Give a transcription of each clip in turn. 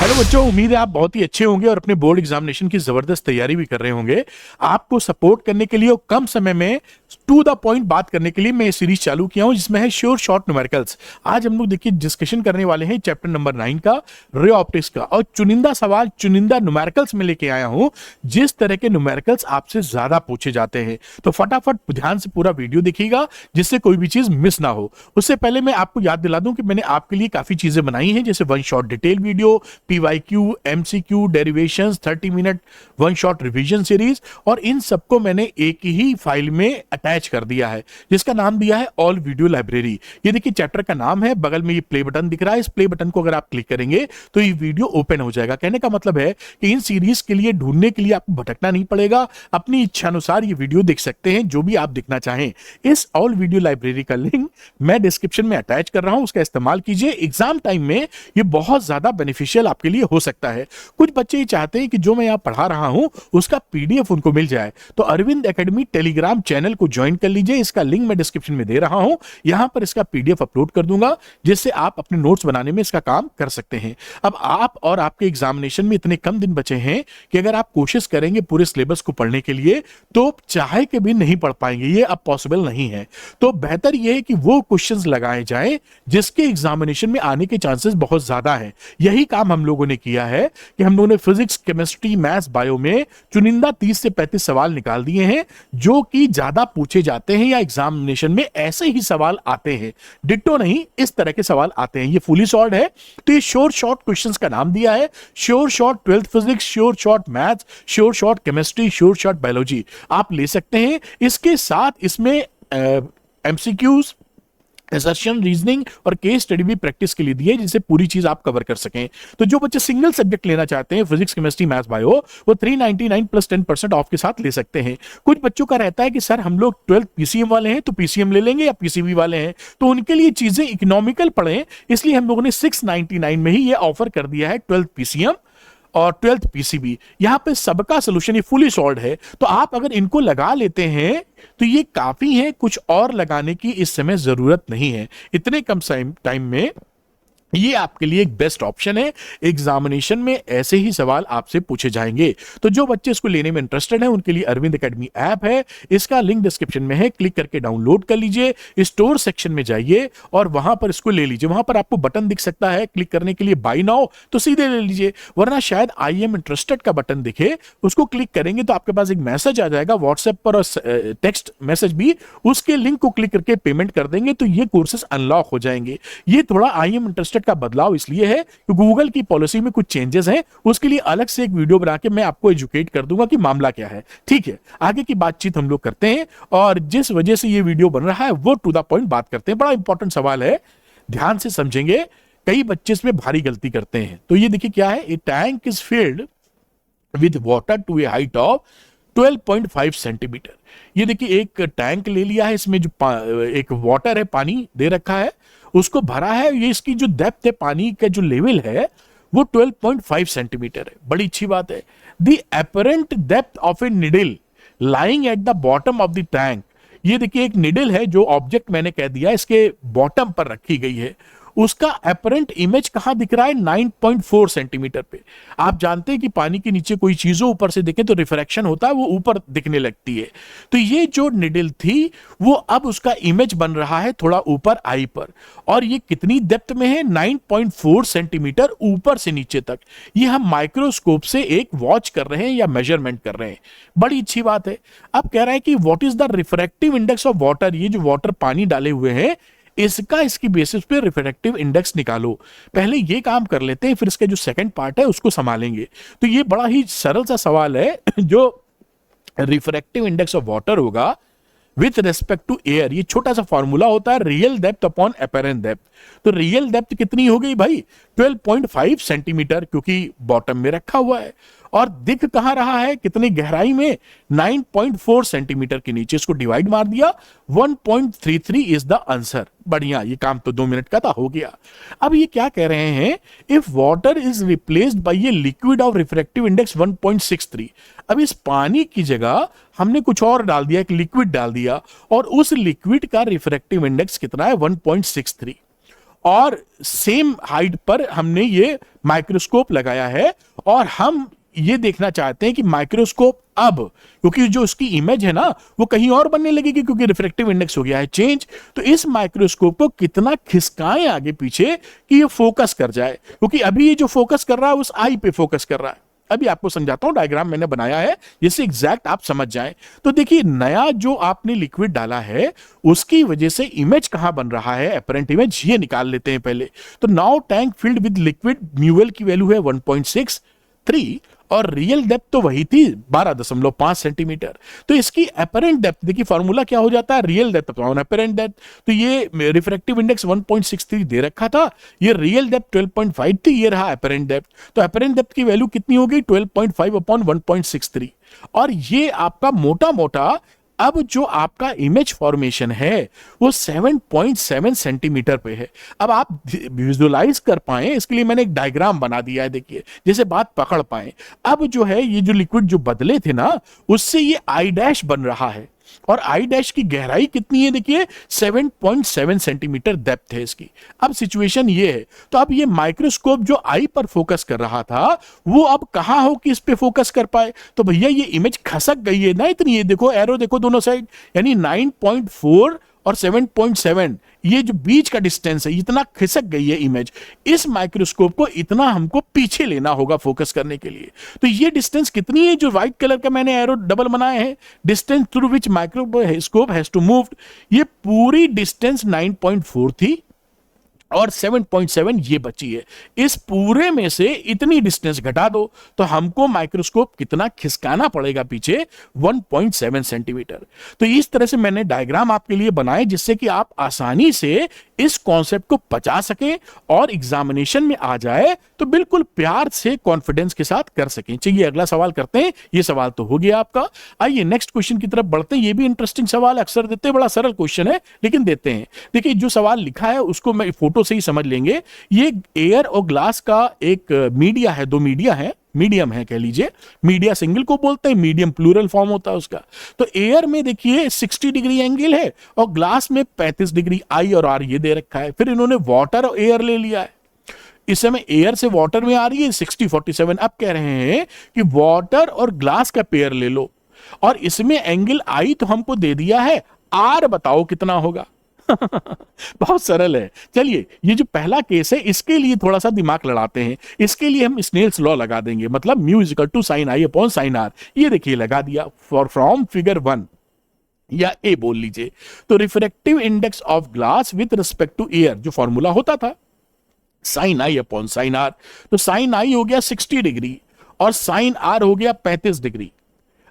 Hello बच्चों, उम्मीद है आप बहुत ही अच्छे होंगे और अपने बोर्ड एग्जामिनेशन की जबरदस्त तैयारी भी कर रहे होंगे। आपको सपोर्ट करने के लिए और कम समय में टू द पॉइंट बात करने के लिए मैं ये सीरीज चालू किया हूं जिसमें है श्योर शॉर्ट न्यूमेरिकल्स। आज हम लोग देखिए डिस्कशन करने वाले हैं चैप्टर नंबर 9 का, रे ऑप्टिक्स का, और चुनिंदा सवाल चुनिंदा न्यूमेरिकल्स में लेके आया हूं जिस तरह के न्यूमेरिकल्स आपसे ज्यादा पूछे जाते हैं। तो फटाफट ध्यान से पूरा वीडियो देखिएगा जिससे कोई भी चीज मिस ना हो। उससे पहले मैं आपको याद दिला दूं कि मैंने आपके लिए काफी चीजें बनाई हैं, जैसे one shot detail video, PYQ, MCQ, derivations, 30 minute one shot revision series, और इन सबको मैंने एक ही फाइल में अटैच कर दिया है जिसका नाम दिया है ऑल वीडियो लाइब्रेरी। ये देखिए चैप्टर का नाम है, बगल में ये प्ले बटन दिख रहा है, इस प्ले बटन को अगर आप क्लिक करेंगे तो ये वीडियो ओपन हो जाएगा। कहने का मतलब है कि इन सीरीज के लिए ढूंढने के लिए आपको भटकना नहीं पड़ेगा, अपनी इच्छा अनुसार ये वीडियो देख सकते हैं जो भी आप देखना चाहें। इस ऑल वीडियो लाइब्रेरी का लिंक मैं डिस्क्रिप्शन में अटैच कर रहा हूं, उसका इस्तेमाल कीजिए। एग्जाम टाइम में ये बहुत ज्यादा बेनिफिशियल आपके लिए हो सकता है। कुछ बच्चे ये चाहते हैं कि जो मैं यहां पढ़ा रहा हूं उसका PDF उनको मिल जाए, तो अरविंद एकेडमी टेलीग्राम चैनल को ज्वाइन कर लीजिए। इसका लिंक मैं डिस्क्रिप्शन में दे रहा हूं, यहां पर इसका PDF अपलोड कर दूंगा जिससे आप अपने नोट्स बनाने में इसका काम कर सकते हैं। अब आप और आपके एग्जामिनेशन में इतने कम दिन बचे हैं कि अगर आप कोशिश करेंगे पूरे सिलेबस को पढ़ने के लिए तो चाहे के भी नहीं पढ़ पाएंगे, ये अब पॉसिबल नहीं है। तो बेहतर यह है कि वो क्वेश्चंस लगाए जाएं जिसके एग्जामिनेशन में आने के चांसेस बहुत ज्यादा हैं। यही काम हम लोगों ने किया है कि हम लोगों ने फिजिक्स, केमिस्ट्री, मैथ्स, बायो में चुनिंदा 30 से 35 सवाल निकाल दिए हैं जो कि ज्यादा पूछे जाते हैं या एग्जामिनेशन में ऐसे ही सवाल आते हैं। डिट्टो नहीं, इस तरह के सवाल आते हैं। ये फुली सॉल्व्ड है, तो ये श्योर शॉर्ट क्वेश्चंस का नाम दिया है, sure short 12th physics, sure short maths, sure short chemistry, sure short biology आप ले सकते हैं। इसके साथ इसमें MCQs, असर्शन, रीजनिंग और केस स्टडी भी प्रैक्टिस के लिए दी है जिससे पूरी चीज आप कवर कर सकें। तो जो बच्चे सिंगल सब्जेक्ट लेना चाहते हैं, फिजिक्स, केमिस्ट्री, मैथ्स, बायो, वो 399 प्लस 10% ऑफ के साथ ले सकते हैं। कुछ बच्चों का रहता है कि सर हम लोग 12th PCM वाले हैं तो PCM ले लेंगे, या PCB वाले हैं तो उनके लिए चीजें इकोनॉमिकल पड़े, इसलिए हम लोगों ने 699 में ही ये ऑफर कर दिया है 12th PCM और 12th PCB। यहां पे सबका सोल्यूशन ये फुली सॉल्व्ड है, तो आप अगर इनको लगा लेते हैं तो ये काफी है, कुछ और लगाने की इस समय जरूरत नहीं है। इतने कम टाइम में ये आपके लिए एक बेस्ट ऑप्शन है। एग्जामिनेशन में ऐसे ही सवाल आपसे पूछे जाएंगे। तो जो बच्चे इसको लेने में इंटरेस्टेड हैं उनके लिए अरविंद एकेडमी ऐप है, इसका लिंक डिस्क्रिप्शन में है, क्लिक करके डाउनलोड कर लीजिए। स्टोर सेक्शन में जाइए और वहां पर इसको ले लीजिए। वहां पर आपको बटन दिख सकता है क्लिक करने के लिए बाय नाउ, तो सीधे ले लीजिए, वरना शायद आई एम इंटरेस्टेड का बटन दिखे, उसको क्लिक करेंगे तो आपके पास एक मैसेज आ जाएगा व्हाट्सएप पर, और टेक्स्ट मैसेज भी, उसके लिंक को क्लिक करके पेमेंट कर देंगे तो ये कोर्सेज अनलॉक हो जाएंगे। ये थोड़ा आई एम इंटरेस्टेड का बदलाव इसलिए है कि गूगल की पॉलिसी में कुछ चेंजेस हैं, उसके लिए अलग से एक वीडियो बना के मैं आपको एजुकेट कर दूंगा कि मामला क्या है। ठीक है, आगे की बातचीत हम लोग करते हैं, और जिस वजह से ये वीडियो बन रहा है वो टू द पॉइंट बात करते हैं। बड़ा इंपॉर्टेंट सवाल है, ध्यान से समझेंगे। कई बच्चे इसमें भारी गलती करते हैं। तो ये देखिए क्या है, a tank is filled with water to a height of 12.5 centimetre. ये देखिए एक टैंक ले लिया है, इसमें जो एक वाटर है, पानी दे रखा है, उसको भरा है। ये इसकी जो डेप्थ है, पानी का जो लेवल है वो 12.5 सेंटीमीटर है। बड़ी अच्छी बात है। The apparent depth of A needle lying at the bottom of the tank. ये देखिए एक निडल है जो ऑब्जेक्ट मैंने कह दिया इसके बॉटम पर रखी गई है, उसका अपरेंट इमेज कहां दिख रहा है, 9.4 सेंटीमीटर पे। आप जानते हैं कि पानी के नीचे कोई चीजों ऊपर से देखें तो रिफ्रैक्शन होता है, वो ऊपर दिखने लगती है। तो ये जो निडल थी वो अब उसका इमेज बन रहा है थोड़ा ऊपर आई पर, और ये कितनी डेप्थ में है, 9.4 सेंटीमीटर ऊपर से नीचे तक। ये हम माइक्रोस्कोप से एक वॉच कर रहे हैं या मेजरमेंट कर रहे हैं। बड़ी अच्छी बात है। अब कह रहा है कि what is the refractive index of water. ये जो वाटर पानी डाले हुए हैं इसकी बेसिस पे रिफ्रैक्टिव इंडेक्स निकालो। पहले ये काम कर लेते हैं, फिर इसका जो सेकंड पार्ट है उसको संभालेंगे। तो ये बड़ा ही सरल सा सवाल है। जो रिफ्रैक्टिव इंडेक्स ऑफ वाटर होगा विथ रेस्पेक्ट टू एयर, ये छोटा सा फॉर्मूला होता है, real depth upon apparent depth. तो रियल डेप्थ कितनी हो गई भाई, 12.5 सेंटीमीटर, क्योंकि बॉटम में रखा हुआ है। और दिख कहां रहा है, कितनी गहराई में, 9.4 सेंटीमीटर के नीचे। इसको डिवाइड मार दिया, 1.33 इज द आंसर। बढ़िया, ये काम तो 2 मिनट का था, हो गया। अब ये क्या कह रहे हैं, if water is replaced by a liquid of refractive index 1.63। अब इस पानी की जगह हमने कुछ और डाल दिया, एक लिक्विड डाल दिया, और उस लिक्विड का रिफ्रैक्टिव इंडेक्स कितना है, 1.63। और सेम हाइट पर हमने ये माइक्रोस्कोप लगाया है और हम ये देखना चाहते हैं कि माइक्रोस्कोप अब, क्योंकि जो उसकी इमेज है ना वो कहीं और बनने लगेगी क्योंकि रिफ्रैक्टिव इंडेक्स हो गया है चेंज, तो इस माइक्रोस्कोप को कितना खिसकाएं आगे पीछे कि ये फोकस कर जाए, क्योंकि अभी ये जो फोकस कर रहा है उस आई पे फोकस कर रहा है। अभी आपको समझाता हूं, डायग्राम मैंने बनाया है जिससे एग्जैक्ट आप समझ जाएं। तो देखिए नया जो आपने लिक्विड डाला है उसकी वजह से इमेज कहां बन रहा है, एपरेंट इमेज, ये निकाल लेते हैं पहले। तो now tank filled with liquid, म्यूएल की वैल्यू है 1.63 और रियल डेप्थ तो वही थी 12.5 सेंटीमीटर। तो इसकी एपरेंट डेप्थ देखिए, फार्मूला क्या हो जाता है, real depth upon apparent depth. तो ये रिफ्रैक्टिव इंडेक्स 1.63 दे रखा था, ये रियल डेप्थ 12.5 थी, ये रहा एपरेंट डेप्थ। तो एपरेंट डेप्थ की वैल्यू कितनी होगी, 12.5 अपॉन 1.63। और ये आपका मोटा मोटा अब जो आपका इमेज फॉर्मेशन है वो 7.7 सेंटीमीटर पे है। अब आप विजुलाइज कर पाए इसके लिए मैंने एक डायग्राम बना दिया है, देखिए जैसे बात पकड़ पाए। अब जो है ये जो लिक्विड जो बदले थे ना उससे ये आई डैश बन रहा है और आई डैश की गहराई कितनी है, देखिए 7.7 सेंटीमीटर डेप्थ है इसकी। अब सिचुएशन ये है, तो अब ये माइक्रोस्कोप जो आई पर फोकस कर रहा था वो अब कहां हो कि इस पे फोकस कर पाए, तो भैया ये इमेज खसक गई है ना इतनी, ये देखो एरो देखो दोनों साइड, यानी 9.4 और 7.7 ये जो बीच का डिस्टेंस है इतना खिसक गई है इमेज। इस माइक्रोस्कोप को इतना हमको पीछे लेना होगा फोकस करने के लिए। तो ये डिस्टेंस कितनी है जो व्हाइट कलर का मैंने एरो डबल बनाए हैं, distance through which microscope has to move, ये पूरी डिस्टेंस 9.4 थी और 7.7 ये बची है। इस पूरे में से इतनी डिस्टेंस घटा दो तो हमको माइक्रोस्कोप कितना खिसकाना पड़ेगा पीछे, 1.7 सेंटीमीटर। तो इस तरह से मैंने डायग्राम आपके लिए बनाए जिससे कि आप आसानी से इस कॉन्सेप्ट को बचा सकें और एग्जामिनेशन में आ जाए तो बिल्कुल प्यार से कॉन्फिडेंस के साथ कर सकें। चलिए अगला सवाल करते हैं, ये सवाल तो हो गया आपका। आइए नेक्स्ट क्वेश्चन की तरफ बढ़ते हैं। ये भी इंटरेस्टिंग सवाल अक्सर देते हैं, बड़ा सरल क्वेश्चन है लेकिन देते हैं। देखिए जो सवाल लिखा है उसको मैं फोटो से ही समझ लेंगे। ये एयर और ग्लास का एक मीडिया है, दो मीडिया है, मीडियम है कह लीजिए, मीडिया सिंगल को बोलते हैं, मीडियम प्लूरल फॉर्म होता है उसका। तो एयर में देखिए 60 डिग्री एंगल है और ग्लास में 35 डिग्री, आई और आर ये दे रखा है। फिर इन्होंने वाटर और एयर ले लिया है, इस समय एयर से वाटर में आ रही है 60-47। अब कह रहे हैं कि वाटर और ग्लास का पेयर ले लो और इसमें एंगल आई तो हमको दे दिया है, आर बताओ कितना होगा। बहुत सरल है। चलिए ये जो पहला केस है इसके लिए थोड़ा सा दिमाग लड़ाते हैं। इसके लिए हम स्नेल्स लॉ लगा देंगे, मतलब mu is equal to sine i upon sine r. ये देखिए लगा दिया फॉर फ्रॉम फिगर 1 या ए बोल लीजिए। तो refractive index of glass with respect to air जो फॉर्मूला होता था sine i upon sine r, तो साइन आई हो गया 60 डिग्री और साइन आर हो गया 35 डिग्री।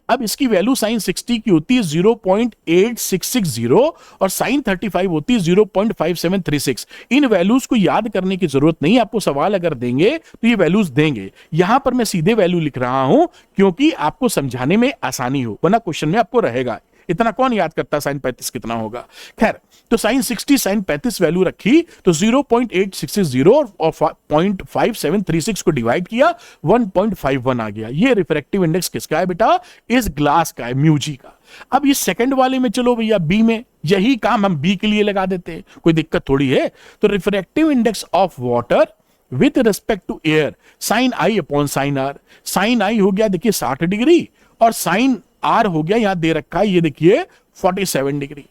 अब इसकी वैल्यू साइन 60 की होती है 0.8660 और साइन 35 होती है 0.5736। इन वैल्यूज को याद करने की जरूरत नहीं, आपको सवाल अगर देंगे तो ये वैल्यूज देंगे। यहां पर मैं सीधे वैल्यू लिख रहा हूं क्योंकि आपको समझाने में आसानी हो, वरना क्वेश्चन में आपको रहेगा इतना कौन याद करता साइन 35 कितना होगा। खैर तो साइन 60 साइन 35 वैल्यू रखी तो 0.8660 और 0.5736 को डिवाइड किया 1.51 आ गया। ये रिफ्रैक्टिव इंडेक्स किसका है बेटा, इस ग्लास का है, म्यू जी का। अब ये सेकंड वाले में चलो भैया बी में, यही काम हम बी के लिए लगा देते हैं, कोई दिक्कत थोड़ी है। तो refractive index of water with respect to air sine i upon sine r. Sine i हो गया देखिए 60 डिग्री और साइन आर हो गया यहां दे रखा है ये देखिए 47 डिग्री।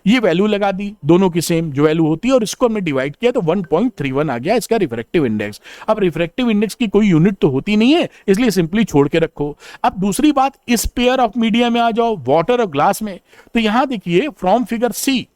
ये वैल्यू लगा दी, दोनों की सेम जो वैल्यू होती है और इसको हमने डिवाइड किया तो 1.31 आ गया इसका रिफ्रैक्टिव इंडेक्स। अब रिफ्रैक्टिव इंडेक्स की कोई यूनिट तो होती नहीं है इसलिए सिंपली छोड़ के रखो। अब दूसरी बात, इस पेयर ऑफ मीडिया में आ जाओ, वाटर और ग्लास में। तो यहां देखिए फ्रॉम फिगर सी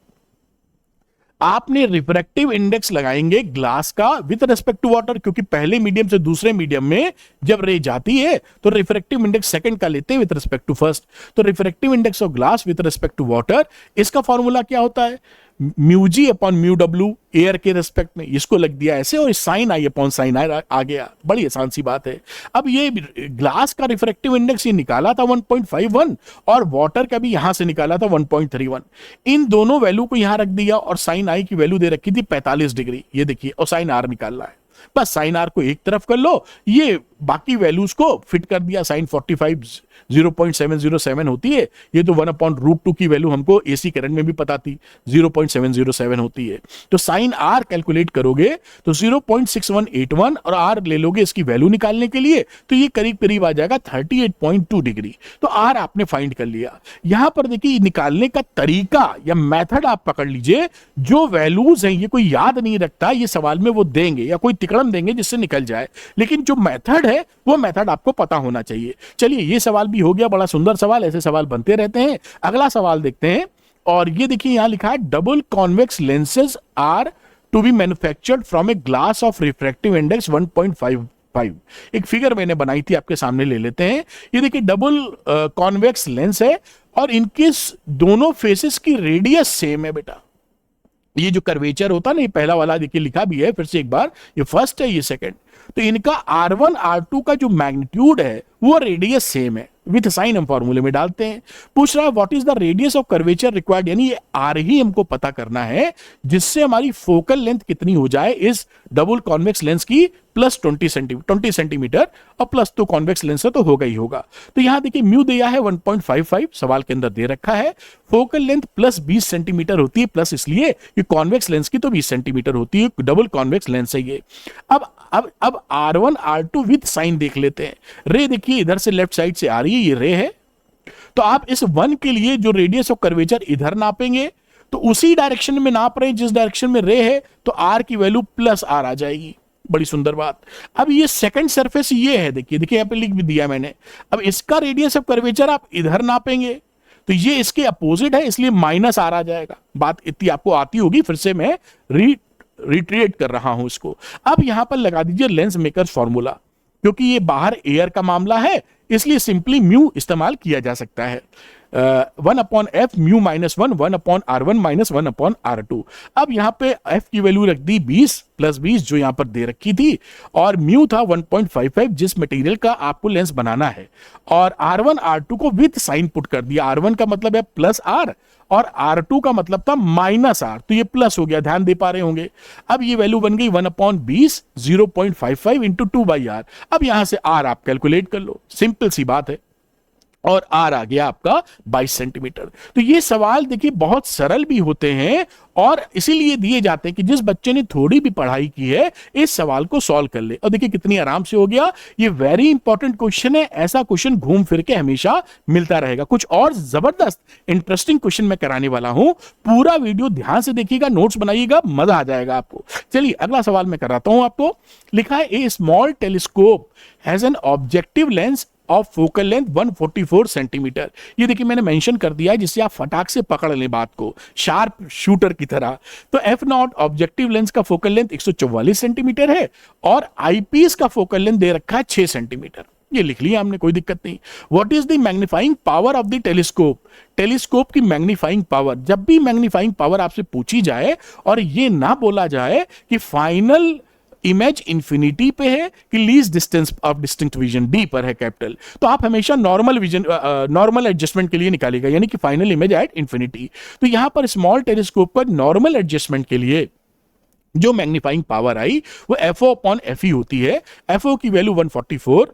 आपने रिफ्रैक्टिव इंडेक्स लगाएंगे ग्लास का विद रिस्पेक्ट टू वाटर, क्योंकि पहले मीडियम से दूसरे मीडियम में जब रे जाती है तो रिफ्रैक्टिव इंडेक्स सेकंड का लेते हैं विद रिस्पेक्ट टू फर्स्ट। तो refractive index of glass with respect to water, इसका फॉर्मूला क्या होता है, म्यू जी अपॉन म्यू डब्ल्यू एयर के रिस्पेक्ट में, इसको लग दिया ऐसे और sine i upon sine i आ गया। बड़ी आसान सी बात है। अब ये ग्लास का रिफ्रैक्टिव इंडेक्स ये निकाला था 1.51 और वाटर का भी यहां से निकाला था 1.31। इन दोनों वैल्यू को यहां रख दिया और साइन आई की वैल्यू दे रखी थी 45 डिग्री, ये देखिए, और साइन आर निकाल रहा है। बस साइन आर को एक तरफ कर लो, ये बाकी वैल्यूज को फिट कर दिया। साइन 45 0.707 होती है, ये तो 1/√2 की वैल्यू हमको एसी करंट में भी पता थी 0.707 होती है। तो साइन आर कैलकुलेट करोगे तो 0.6181 और आर ले लोगे इसकी वैल्यू निकालने के लिए, तो ये करीब करीब आ जाएगा 38.2 डिग्री। तो आर आपने फाइंड कर लिया। यहां पर देखिए निकालने का तरीका या मेथड आप पकड़ लीजिए। जो वैल्यूज हैं ये कोई याद नहीं रखता, ये सवाल में वो देंगे या कोई तिकड़म देंगे जिससे निकल जाए, लेकिन जो मेथड है वो मेथड आपको पता होना चाहिए। चलिए ये सवाल भी हो गया, बड़ा सुंदर सवाल, ऐसे सवाल बनते रहते हैं। अगला सवाल देखते हैं, और ये देखिए यहां लिखा है double convex lenses are to be manufactured from a glass of refractive index 1.55। एक फिगर मैंने बनाई थी, आपके सामने ले लेते हैं। ये देखिए डबल कॉन्वेक्स लेंस है और इनके दोनों फेसेस की रेडियस सेम है बेटा। ये जो कर्वेचर होता है ना, ये पहला वाला देखिए लिखा भी है, फिर से एक बार, ये फर्स्ट है ये सेकंड। तो इनका R1 R2 का जो मैग्नीट्यूड है वो रेडियस सेम है। विथ साइन हम फॉर्मूले में डालते हैं। पूछ रहा है what is the radius of curvature required, यानी ये आर ही हमको पता करना है जिससे हमारी फोकल लेंथ कितनी हो जाए इस डबल कॉन्वेक्स लेंस की, प्लस 20 सेंटीमीटर, और प्लस तो कॉन्वेक्स लेंस है तो होगा ही होगा। तो यहां देखिए म्यू दिया है 1.55, सवाल के अंदर दे रखा है। फोकल लेंथ प्लस 20 सेंटीमीटर होती है, प्लस इसलिए कि कॉन्वेक्स लेंस की तो 20 सेंटीमीटर होती है, डबल कॉन्वेक्स लेंस है ये। अब R1 R2 विथ साइन देख लेते हैं। रे देखिए इधर से लेफ्ट साइड से आ रही है, ये रे है। तो आप इस 1 के लिए जो रेडियस ऑफ कर्वेचर इधर नापेंगे तो उसी डायरेक्शन में नाप रहे हैं जिस डायरेक्शन में रे है, तो R की वैल्यू प्लस R आ जाएगी। बड़ी सुंदर बात। अब ये सेकंड सरफेस ये है, देखिए यहां पे लिख भी दिया मैंने। अब इसका रेडियस ऑफ कर्वेचर आप इधर नापेंगे तो ये इसके अपोजिट है, इसलिए माइनस R आ जाएगा। बात इतनी आपको आती होगी, फिर से मैं रिट्रेट कर रहा हूं इसको। अब यहां पर लगा दीजिए लेंस मेकर्स फॉर्मूला, क्योंकि ये बाहर एयर का मामला है इसलिए सिंपली म्यू इस्तेमाल किया जा सकता है। 1/f mu -1 1/r1 -1/r2। अब यहां पे f की वैल्यू रख दी 20 प्लस 20 जो यहां पर दे रखी थी, और म्यू था 1.55 जिस मटेरियल का आपको लेंस बनाना है, और R1 R2 को विथ साइन पुट कर दिया। R1 का मतलब है प्लस R और R2 का मतलब था माइनस R, तो ये प्लस हो गया, ध्यान दे पा रहे होंगे। अब ये वैल्यू बन गई 1/20 0.55 इंटू 2/R। अब यहां से R आप कैलकुलेट कर लो, सिंपल सी बात है, और R आ गया आपका 22 सेंटीमीटर। तो ये सवाल देखिए बहुत सरल भी होते हैं और इसीलिए दिए जाते हैं कि जिस बच्चे ने थोड़ी भी पढ़ाई की है इस सवाल को सॉल्व कर ले। और देखिए कितनी आराम से हो गया। ये वेरी इंपॉर्टेंट क्वेश्चन है, ऐसा क्वेश्चन घूम फिर के हमेशा मिलता रहेगा। कुछ और जबरदस्त इंटरेस्टिंग क्वेश्चन मैं कराने वाला हूं, पूरा वीडियो ध्यान से देखिएगा, नोट्स बनाइएगा, मजा आ जाएगा आपको। चलिए अगला सवाल मैं कराता हूं आपको। लिखा है a small telescope has an objective lens of focal length 144 centimetre. ये देखिए मैंने मेंशन कर दिया है जिससे आप फटाक से पकड़ लें बात को, शार्प शूटर की तरह। तो f0 ऑब्जेक्टिव लेंस का फोकल लेंथ 144 सेंटीमीटर है और आईपीस का फोकल लेंथ दे रखा है 6 सेंटीमीटर। ये लिख लिया हमने, कोई दिक्कत नहीं। What is the magnifying power of the telescope, telescope की मैग्नीफाइंग पावर। जब भी मैग्नीफाइंग पावर आपसे पूछी जाए और ये ना बोला जाए कि फाइनल इमेज इंफिनिटी पे है कि least distance of distinct vision D पर है कैपिटल, तो आप हमेशा नॉर्मल विजन नॉर्मल एडजस्टमेंट के लिए निकालेगा, यानी कि फाइनल इमेज एट इंफिनिटी। तो यहां पर स्मॉल टेलीस्कोप पर नॉर्मल एडजस्टमेंट के लिए जो मैग्नीफाइंग पावर आई वो FO/FE होती है। FO की वैल्यू 144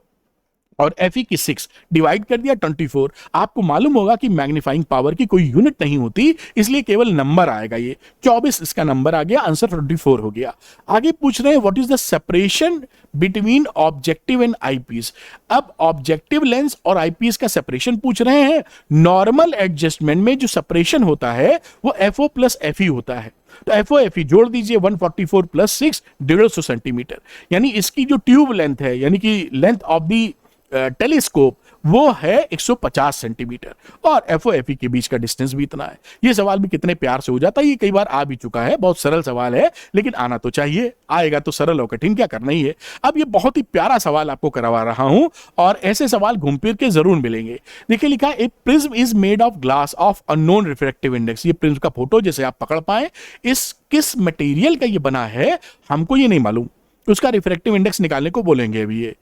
और FE की 6 डिवाइड कर दिया 24। आपको मालूम होगा कि मैग्नीफाइंग पावर की कोई यूनिट नहीं होती, इसलिए केवल नंबर आएगा। ये 24 इसका नंबर आ गया, आंसर 24 हो गया। आगे पूछ रहे हैं what is the separation between objective and eyepiece. अब ऑब्जेक्टिव लेंस और आईपीस का सेपरेशन पूछ रहे हैं। नॉर्मल एडजस्टमेंट में जो सेपरेशन होता है वो FO+FE होता है। तो FO/FE जोड़ दीजिए, 144 प्लस 6 150 सेंटीमीटर, यानी इसकी जो ट्यूब लेंथ है यानी कि लेंथ ऑफ दी टेलीस्कोप वो है 150 सेंटीमीटर और FO/FE के बीच का डिस्टेंस भी इतना है। ये सवाल भी कितने प्यार से हो जाता है, ये कई बार आ भी चुका है। बहुत सरल सवाल है लेकिन आना तो चाहिए, आएगा तो सरल और कठिन क्या करना ही है। अब ये बहुत ही प्यारा सवाल आपको करवा रहा हूं और ऐसे सवाल घूम फिर के जरूर मिलेंगे। देखिए लिखा है a prism is made of glass of unknown refractive index. ये प्रिज्म का फोटो जैसे आप पकड़ पाए, इस किस मटेरियल का ये बना है हमको ये नहीं मालूम, उसका रिफ्रैक्टिव इंडेक्स निकालने को बोलेंगे अभी। ये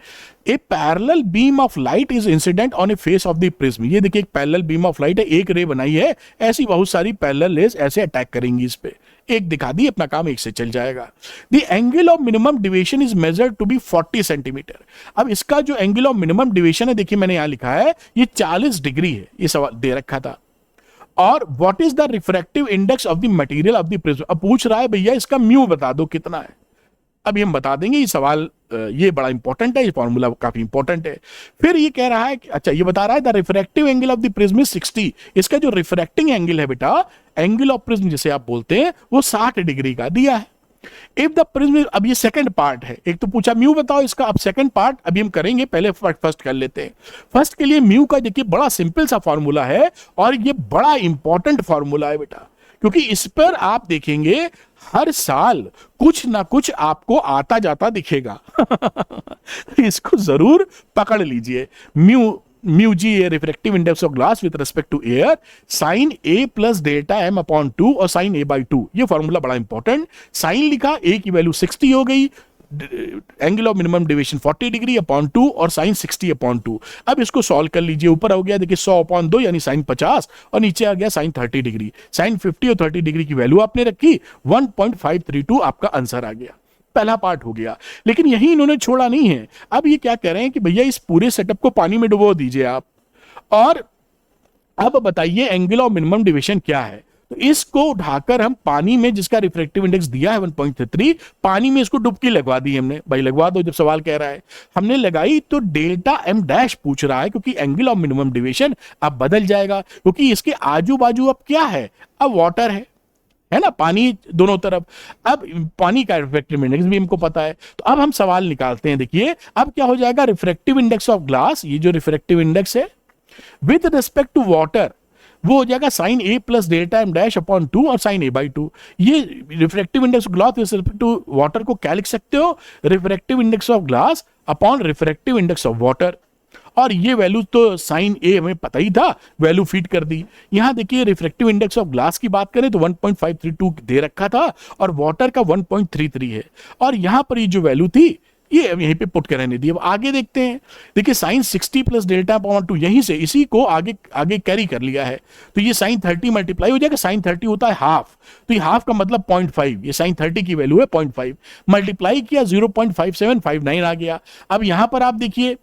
a parallel beam of light is incident on a face of the prism. ये देखिए एक पैरेलल बीम ऑफ लाइट है, एक रे बनाई है, ऐसी बहुत सारी पैरेलल रेज ऐसे अटैक करेंगी इस पे। एक दिखा दी, अपना काम एक से चल जाएगा। The angle of minimum deviation is measured to be 40 centimetre. अब इसका जो एंगल ऑफ मिनिमम डिविएशन है, देखिए मैंने यहां लिखा है ये 40 डिग्री है, ये सवाल दे रखा था। और what is the refractive index of the material of the prism, अब पूछ रहा है भैया इसका म्यू बता दो कितना है। अभी हम बता देंगे, ये सवाल ये बड़ा इंपॉर्टेंट है, ये फॉर्मूला काफी इंपॉर्टेंट है। फिर ये कह रहा है कि अच्छा ये बता रहा है the refractive angle of the prism is 60। इसका जो रिफ्रैक्टिंग एंगल है बेटा, एंगल ऑफ प्रिज्म जिसे आप बोलते हैं, वो 60 डिग्री का दिया है। इफ द प्रिज्म, अब ये सेकंड पार्ट है, एक तो पूछा म्यू बताओ इसका, अब सेकंड पार्ट अभी हम करेंगे, पहले फर्स्ट कर लेते हैं। फर्स्ट के लिए म्यू का देखिए बड़ा सिंपल सा फॉर्मूला है, और ये बड़ा इंपॉर्टेंट फॉर्मूला है बेटा, क्योंकि इस पर आप देखेंगे हर साल कुछ ना कुछ आपको आता जाता दिखेगा। इसको जरूर पकड़ लीजिए। Mu g a refractive index of glass with respect to air, sine A plus delta m upon 2 और साइन ए बाई 2। ये फॉर्मूला बड़ा इंपॉर्टेंट। साइन लिखा, ए की वैल्यू 60 हो गई, angle of minimum deviation 40 degree upon 2 और साइन 60 अपॉन 2। अब इसको सॉल्व कर लीजिए, ऊपर हो गया देखिए 100 अपॉन 2 यानी साइन 50, और नीचे आ गया साइन 30 डिग्री। साइन 50 और 30 डिग्री की वैल्यू आपने रखी, 1.532 आपका आंसर आ गया। पहला पार्ट हो गया, लेकिन यही इन्होंने छोड़ा नहीं है। अब ये क्या कह रहे हैं कि भैया इस पूरे सेटअप को पानी में डुबो दीजिए आप, और अब बताइए एंगल ऑफ मिनिमम डिविएशन क्या है। तो इसको उठाकर हम पानी में, जिसका रिफ्रैक्टिव इंडेक्स दिया है 1.33, पानी में इसको डुबकी लगवा दी हमने। भाई लगवा दो, जब सवाल कह रहा है। हमने लगाई तो डेल्टा एम डैश पूछ रहा है, क्योंकि एंगल ऑफ मिनिमम डिविएशन अब बदल जाएगा, क्योंकि इसके आजू बाजू अब क्या है, अब वाटर है ना, पानी दोनों तरफ। अब पानी का रिफ्रैक्टिव इंडेक्स भी हमको पता है, तो अब हम सवाल निकालते हैं। देखिए अब क्या हो जाएगा, रिफ्रैक्टिव इंडेक्स ऑफ ग्लास, ये जो रिफ्रैक्टिव इंडेक्स है विद रिस्पेक्ट टू वाटर, वो हो जाएगा sine A plus delta m dash upon 2 और साइन ए बाई 2। ये refractive index of glass with respect to water को क्या लिख सकते हो, refractive index of glass upon refractive index of water. और ये वैल्यू तो साइन ए हमें पता ही था, वैल्यू फीड कर दी। यहां देखिए रिफ्रैक्टिव इंडेक्स ऑफ ग्लास की बात करें तो 1.532 दे रखा था, और वाटर का 1.33 है, और यहां पर ये जो वैल्यू थी ये यहीं पे पुट करने दी। अब आगे देखते हैं, देखिए साइन 60 प्लस डेल्टा अपॉन 2, यहीं से इसी को आगे आगे कैरी कर लिया है, तो ये साइन 30 मल्टीप्लाई हो जाएगा। साइन 30 होता है हाफ, तो ये हाफ का मतलब 0.5, ये साइन 30 की वैल्यू है 0.5, मल्टीप्लाई किया 0.5759 आ गया। अब यहां पर आप देखिए,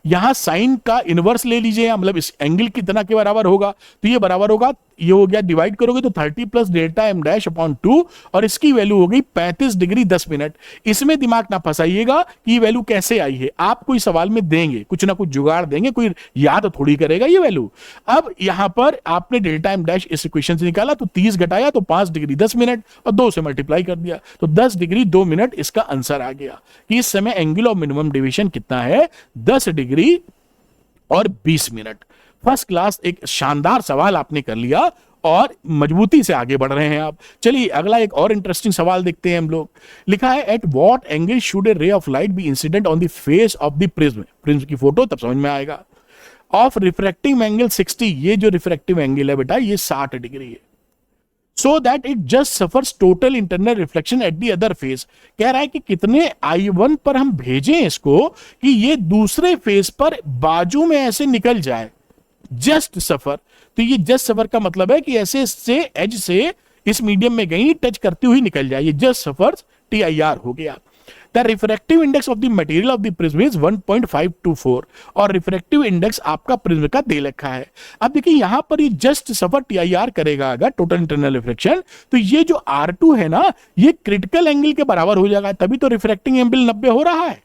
यहां साइन का इनवर्स ले लीजिए, मतलब इस एंगल कितना के बराबर होगा, तो ये बराबर होगा, ये हो गया, डिवाइड करोगे तो 30 plus delta m dash upon 2, और इसकी वैल्यू हो गई 35 डिग्री 10 मिनट। इसमें दिमाग ना फंसाइएगा कि ये वैल्यू कैसे आई है, आप कोई सवाल में देंगे, कुछ ना कुछ जुगाड़ देंगे, कोई याद थोड़ी करेगा ये वैल्यू। अब यहां पर आपने डेल्टा एम डैश इस इक्वेशन से निकाला, तो 30 घटाया तो 5 डिग्री 10 मिनट, और 2 से मल्टीप्लाई कर दिया तो 10 डिग्री 2 मिनट इसका आंसर आ गया कि इस समय एंगल ऑफ मिनिमम डिविएशन कितना है, 10 डिग्री और 20 मिनट। फर्स्ट क्लास, एक शानदार सवाल आपने कर लिया और मजबूती से आगे बढ़ रहे हैं आप। चलिए अगला एक और इंटरेस्टिंग सवाल देखते हैं हम लोग। लिखा है at what angle should a ray of light be incident on the face of the prism. Prism की फोटो तब समझ में आएगा। ऑफ रिफ्रैक्टिव एंगल 60, ये जो रिफ्रैक्टिव एंगल है बेटा ये 60 डिग्री है, so that it just suffers total internal reflection at the other face. कह रहा है कि कितने I1 पर हम भेजें इसको कि ये दूसरे फेस पर बाजू में ऐसे निकल जाए, जस्ट सफर। तो ये जस्ट सफर का मतलब है कि ऐसे से एज से इस मीडियम में गई, टच करती हुई निकल जाए, ये जस्ट सफर्स TIR हो गया। The refractive index of the material of the prism is 1.524, और रिफ्रैक्टिव इंडेक्स आपका प्रिज्म का दे रखा है। अब देखिए यहां पर ये जस्ट सफर TIR करेगा अगर टोटल इंटरनल रिफ्लेक्शन, तो ये जो R2 है ना, ये क्रिटिकल एंगल के बराबर हो जाएगा, तभी तो रिफ्रैक्टिंग एंगल 90 हो रहा है।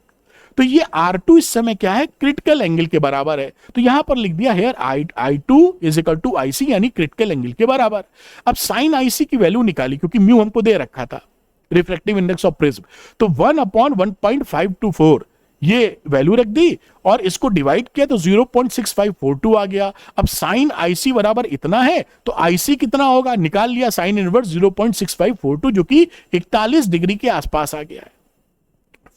तो ये R2 इस समय क्या है, क्रिटिकल एंगल के बराबर है। तो यहां पर लिख दिया है I2 is equal to IC, यानी क्रिटिकल एंगल के बराबर। अब साइन IC की वैल्यू निकाली, क्योंकि म्यू हमको दे रखा था रिफ्रैक्टिव इंडेक्स ऑफ प्रिज्म, तो 1/1.524 ये वैल्यू रख दी, और इसको डिवाइड किया तो 0.6542 आ गया। अब साइन IC बराबर इतना है, तो IC कितना होगा, निकाल लिया, साइन इनवर्स 0.6542, जो कि 41 डिग्री के आसपास आ गया है,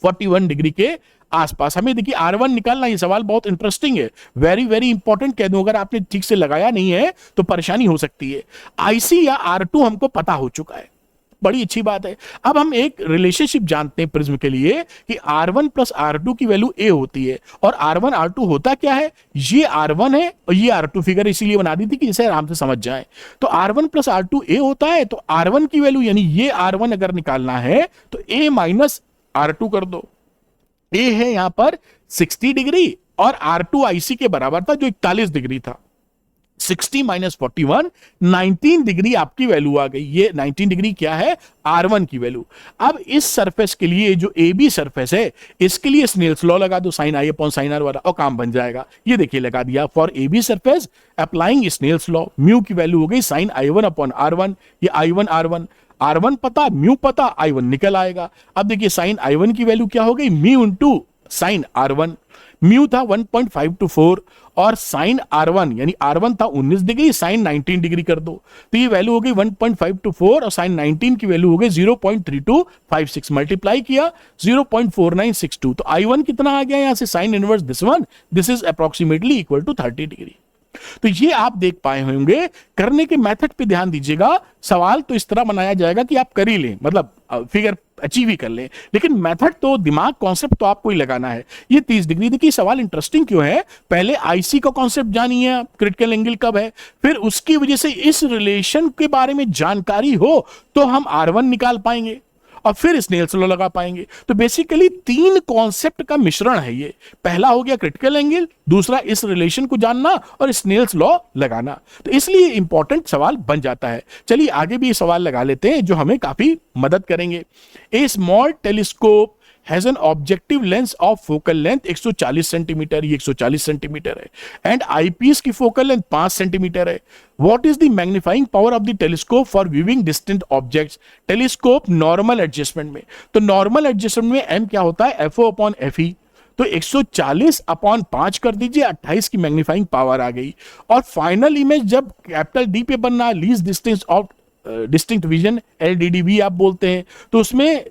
41 डिग्री के आसपास। हमें देखिए R1 निकालना, ये सवाल बहुत इंटरेस्टिंग है, वेरी वेरी इंपॉर्टेंट कह दूं, अगर आपने ठीक से लगाया नहीं है तो परेशानी हो सकती है। IC या R2 हमको पता हो चुका है, बड़ी अच्छी बात है। अब हम एक रिलेशनशिप जानते हैं प्रिज्म के लिए कि R1 प्लस R2 की वैल्यू A होती है, और R1 R2 होता क्या है, ये R1 है और ये R2, फिगर इसीलिए बना दी थी कि इसे आराम से समझ जाए। तो R1 प्लस R2 A होता है, तो R1 की वैल्यू यानी ये R1 अगर निकालना है तो A माइनस R2 कर दो। A है यहां पर 60 डिग्री और R2 IC के बराबर था जो 41 डिग्री था। 60 माइनस 41, 19 डिग्री आपकी वैल्यू आ गई। ये 19 डिग्री क्या है, R1 की वैल्यू। अब इस सरफेस के लिए जो AB सरफेस है, इसके लिए स्नेल्स लॉ लगा दो, sin I upon sin R वाला, और काम बन जाएगा। ये देखिए लगा दिया, for AB surface applying Snell's law, mu की वैल्यू हो गई sin I1 अपॉन R1। ये I1 R1 पता, म्यू पता, I1 निकल आएगा। अब देखिए sin I1 की वैल्यू क्या हो गई, mu into sin R1। Mu था 1.524 और साइन R1 यानी R1 था 19 डिग्री, साइन 19 डिग्री कर दो, तो ये वैल्यू हो गई 1.524 और साइन 19 की वैल्यू हो गई 0.3256, मल्टीप्लाई किया 0.4962। तो I1 कितना आ गया यहां से, sine inverse this is approximately equal to 30 degree. तो ये आप देख पाए होंगे। करने के मेथड पे ध्यान दीजिएगा। सवाल तो इस तरह बनाया जाएगा कि आप कर ही लें, मतलब फिगर अचीव ही कर लें, लेकिन मेथड तो, दिमाग कॉन्सेप्ट तो आपको ही लगाना है। ये 30 डिग्री, देखिए सवाल इंटरेस्टिंग क्यों है, पहले आईसी का कॉन्सेप्ट जानिए आप, क्रिटिकल एंगल कब है, फिर उसकी वजह से इस रिलेशन के बारे में जानकारी हो तो हम R1 निकाल पाएंगे और फिर स्नेल्स लॉ लगा पाएंगे। तो बेसिकली 3 कॉन्सेप्ट का मिश्रण है ये। पहला हो गया क्रिटिकल एंगल, दूसरा इस रिलेशन को जानना, और स्नेल्स लॉ लगाना। तो इसलिए इंपॉर्टेंट सवाल बन जाता है। चलिए आगे भी ये सवाल लगा लेते हैं जो हमें काफी मदद करेंगे। A small telescope has an objective lens of focal length 140 centimetre, ये 140 सेंटीमीटर है, एंड आईपीस की फोकल लेंथ 5 सेंटीमीटर है। What is the magnifying power of the telescope for viewing distant objects. Telescope normal adjustment में, तो normal adjustment में M क्या होता है, एफओ अपॉन एफई, तो 140 अपॉन 5 कर दीजिए, 28 की मैग्नीफाइंग पावर आ गई। और फाइनल इमेज जब कैपिटल डी पे बनना, least distance of distinct vision, LDDV आप बोलते हैं, तो उसमें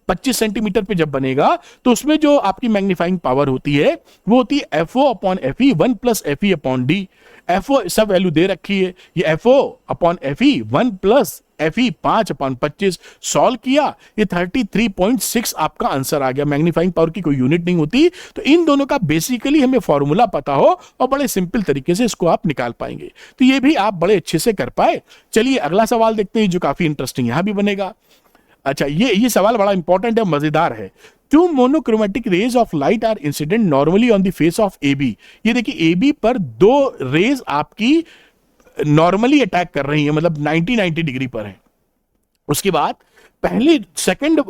25 सेंटीमीटर पे जब बनेगा तो उसमें जो आपकी मैग्नीफाइंग पावर होती है वो होती है FO upon FE 1 plus FE upon D. FO सब वैल्यू दे रखी है, ये FO upon FE 1 plus FE 5 upon 25, solve किया, ये 33.6 आपका आंसर आ गया। मैग्नीफाइंग पावर की कोई यूनिट नहीं होती, तो इन दोनों का बेसिकली हमें फॉर्मूला पता हो और बड़े सिंपल तरीके से इसको आप निकाल पाएंगे, तो ये भी आप बड़े अच्छे से कर पाए। चलिए अगला सवाल देखते हैं जो काफी इंटरेस्टिंग यहां भी बनेगा। अच्छा, ये सवाल बड़ा इंपॉर्टेंट है, मजेदार है। Two monochromatic rays of light are incident normally on the face of AB। ये देखिए AB पर 2 रेज आपकी नॉर्मली अटैक कर रही है, मतलब 90 डिग्री पर है। उसके बाद पहले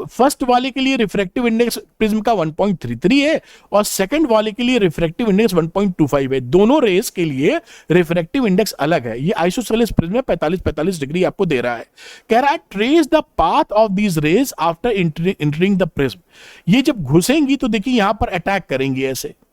फर्स्ट वाले के लिए रिफ्रैक्टिव इंडेक्स प्रिज्म का 1.33 है और सेकंड वाले के लिए रिफ्रैक्टिव इंडेक्स 1.25 है। दोनों रेस के लिए रिफ्रैक्टिव इंडेक्स अलग है। ये आइसोसेलेस प्रिज्म में 45 डिग्री आपको दे रहा है। कह रहा है trace the path of these raise after entering the prism. ये जब घुसेंगी तो देखिए यहां पर अटैक करेंगी,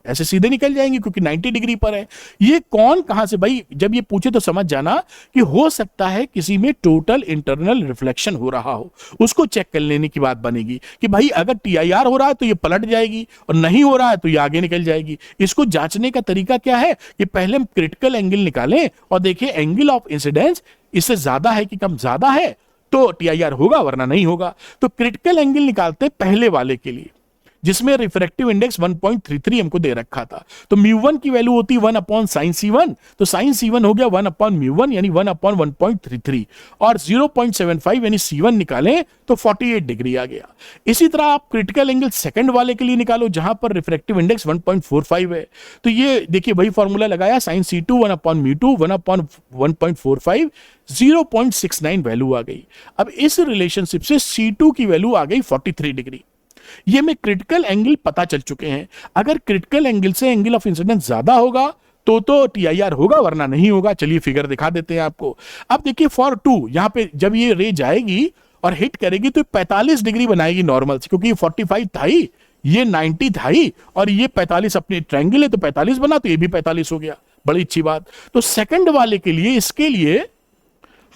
ऐसे सीधे निकल जाएंगे क्योंकि 90 डिग्री पर है। ये कौन कहां से, भाई जब ये पूछे तो समझ जाना कि हो सकता है किसी में टोटल इंटरनल रिफ्लेक्शन हो रहा हो, उसको चेक कर लेने की बात बनेगी कि भाई अगर TIR हो रहा है तो ये पलट जाएगी और नहीं हो रहा है तो ये आगे निकल जाएगी। इसको जांचने का तरीका क्या है कि पहले हम क्रिटिकल एंगल निकालें और देखिए एंगल ऑफ इंसिडेंस इससे ज्यादा है कि कम, ज्यादा है तो TIR होगा वरना नहीं होगा। तो क्रिटिकल एंगल निकालते पहले वाले के लिए जिसमें रिफ्रैक्टिव इंडेक्स 1.33 हमको दे रखा था, तो μ1 की वैल्यू होती 1 अपॉन साइन C1, तो साइन C1 हो गया 1 अपॉन μ1 यानी 1 अपॉन 1.33 और 0.75 यानी C1 निकालें तो 48 डिग्री आ गया। इसी तरह आप क्रिटिकल एंगल सेकंड वाले के लिए निकालो जहां पर रिफ्रैक्टिव इंडेक्स 1.45 है, तो ये देखिए वही फॉर्मूला लगाया, साइन C2 1 अपॉन μ2 1 अपॉन 1.45, 0.69 वैल्यू आ गई। अब इस रिलेशनशिप से C2 की वैल्यू आ गई 43 डिग्री। ये में क्रिटिकल एंगल पता चल चुके हैं। अगर क्रिटिकल एंगल से एंगल ऑफ इंसिडेंस ज्यादा होगा तो TIR होगा वरना नहीं होगा। चलिए फिगर दिखा देते हैं आपको। अब देखिए फॉर 2 यहां पे जब ये रे जाएगी और हिट करेगी तो 45 डिग्री बनाएगी नॉर्मल से, क्योंकि 45 था ही, ये 90 था ही और ये 45 अपने ट्रायंगल है तो 45 बना, तो ये भी 45 हो गया। बड़ी अच्छी बात। तो सेकंड वाले के लिए, इसके लिए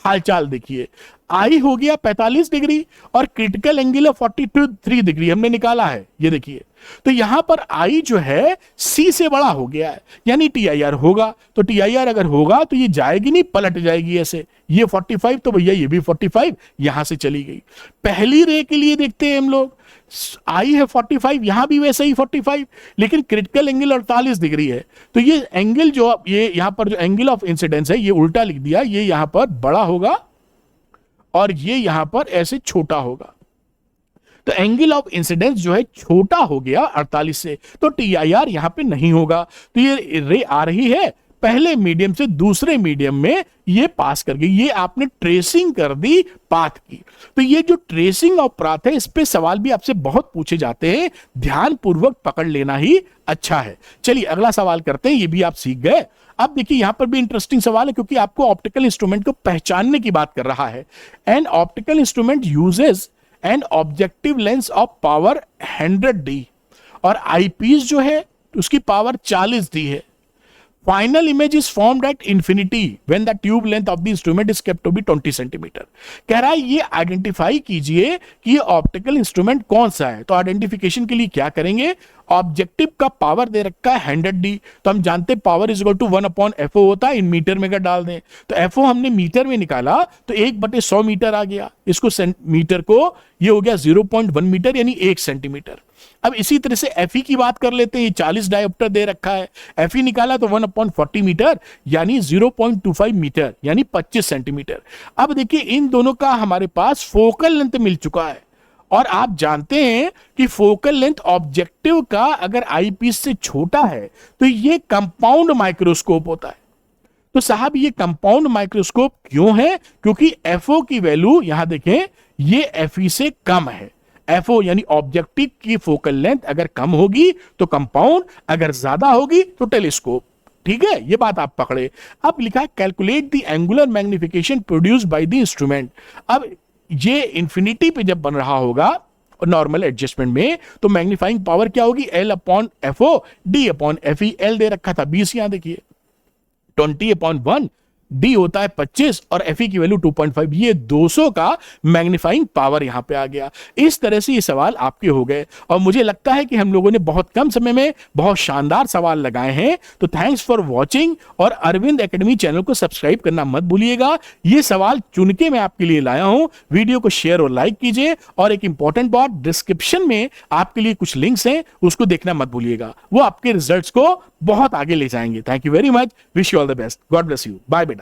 हालचाल देखिए, आई हो गया 45 डिग्री और क्रिटिकल एंगल है 43 डिग्री हमने निकाला है, ये देखिए। तो यहां पर आई जो है सी से बड़ा हो गया है, यानी टीआईआर होगा। तो टीआईआर अगर होगा तो ये जाएगी नहीं, पलट जाएगी ऐसे। ये 45 तो भैया ये भी 45 यहां से चली गई। पहली रे के लिए देखते हैं हम लोग, आई है 45, यहां भी वैसे ही 45, लेकिन क्रिटिकल एंगल 48 डिग्री है। तो ये एंगल जो ये यहां पर जो एंगल ऑफ इंसिडेंस है ये उल्टा लिख दिया, ये यहां पर बड़ा होगा और ये यहां पर ऐसे छोटा होगा। तो एंगल ऑफ इंसिडेंस जो है छोटा हो गया 48 से, तो टीआईआर यहां पे नहीं होगा। तो ये रे आ रही है पहले मीडियम से दूसरे मीडियम में, ये पास कर गई। ये आपने ट्रेसिंग कर दी पाथ की। तो ये जो ट्रेसिंग ऑफ पाथ है, इस पे सवाल भी आपसे बहुत पूछे जाते हैं, ध्यान पूर्वक पकड़ लेना ही अच्छा है। चलिए अगला सवाल करते हैं, ये भी आप सीख गए। अब देखिए यहां पर भी इंटरेस्टिंग सवाल है, क्योंकि आपको ऑप्टिकल इंस्ट्रूमेंट को पहचानने की बात कर रहा है। An optical instrument uses an objective lens of power 100D और आईपीस जो है उसकी पावर 40D है। Final image is formed at infinity when the tube length of the instrument is kept to be 20 centimetre. कह रहा है ये identify कीजिए कि ये ऑप्टिकल इंस्ट्रूमेंट कौन सा है। तो आइडेंटिफिकेशन के लिए क्या करेंगे, ऑब्जेक्टिव का पावर दे रखा है 100D, तो हम जानते हैं power is equal to 1/FO होता है, इन मीटर में अगर डाल दें तो FO हमने मीटर में निकाला तो 1/100 मीटर आ गया। इसको मीटर को ये हो गया 0.1 मीटर यानी 1 सेंटीमीटर। अब इसी तरह से FE की बात कर लेते हैं, ये 40 डायोप्टर दे रखा है, FE निकाला तो 1/40 मीटर यानी 0.25 मीटर यानी 25 सेंटीमीटर। अब देखिए इन दोनों का हमारे पास फोकल लेंथ मिल चुका है, और आप जानते हैं कि फोकल लेंथ ऑब्जेक्टिव का अगर आईपीस से छोटा है तो ये कंपाउंड माइक्रोस्कोप होता है। तो साहब ये कंपाउंड माइक्रोस्कोप क्यों है, क्योंकि FO की वैल्यू यहां देखें ये FE से कम है। FO यानी ऑब्जेक्टिव की फोकल लेंथ अगर कम होगी तो कंपाउंड, अगर ज्यादा होगी तो टेलीस्कोप। ठीक है, ये बात आप पकड़े। अब लिखा है calculate the angular magnification produced by the instrument. अब ये इंफिनिटी पे जब बन रहा होगा नॉर्मल एडजस्टमेंट में, तो मैग्नीफाइंग पावर क्या होगी, L/FO D/FE। L दे रखा था 20, यहां देखिए 20/1, D होता है 25 और FE की वैल्यू 2.5, ये 200 का मैग्नीफाइंग पावर यहां पे आ गया। इस तरह से ये सवाल आपके हो गए, और मुझे लगता है कि हम लोगों ने बहुत कम समय में बहुत शानदार सवाल लगाए हैं। तो थैंक्स फॉर वॉचिंग, और अरविंद एकेडमी चैनल को सब्सक्राइब करना मत भूलिएगा। ये सवाल चुन के मैं आपके लिए लाया हूं। वीडियो को शेयर और लाइक कीजिए, और एक इंपॉर्टेंट बात, डिस्क्रिप्शन में आपके लिए कुछ लिंक्स हैं, उसको देखना मत भूलिएगा, वो आपके रिजल्ट्स को बहुत आगे ले जाएंगे। Thank you very much, wish you all the best, God bless you, bye बेटा।